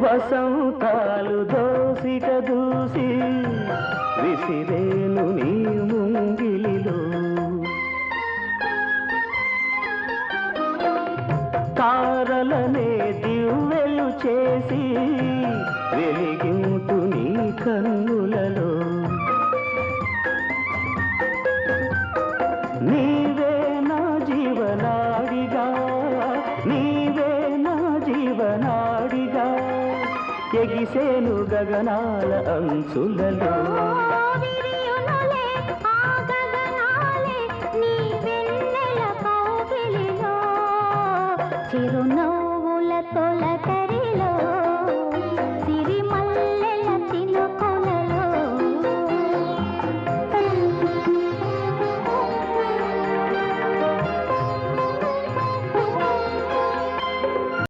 వసంతాలు దోసిక దూసి విసిరేను నీ ముంగిలిలో తారలనే దివ్వెలు చేసి వెలిగింటు నీ కన్నులలో నీవే నా జీవనాడిగా నీవే నా జీవనాడిగా ఎగిసేను గగనాల అంచులలో చిరునవ్వులతో